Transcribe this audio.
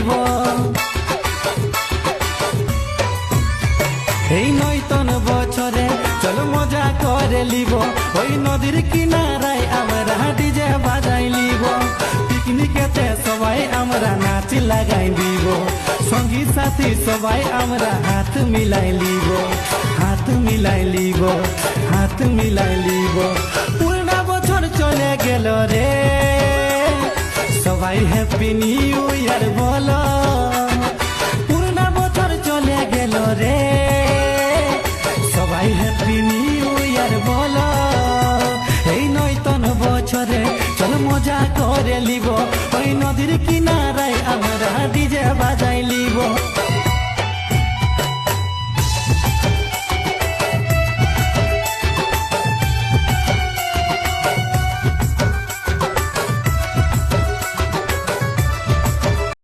লিব। এই নয়তন বছরে চল মজা করে লিব, ওই নদীর কিনারায় আমরা ডিজে বাজাই লিব। পিকনিকেতে সবাই আমরা নাচ লাগাই দিব, সঙ্গী সাথী সবাই আমরা হাত মিলাই লিব, হাত মিলাই লিব, হাত মিলাই লিব। পুরনা বছর চলে গেল রে, সবাই হ্যাপি নিউ ইয়ার বলো। পুরনা বছর চলে গেল রে, সবাই হ্যাপি নিউ ইয়ার বলো। এই নয়তন বছরে চল মজা করে লিব, ওই নদীর কিনারায় আমরা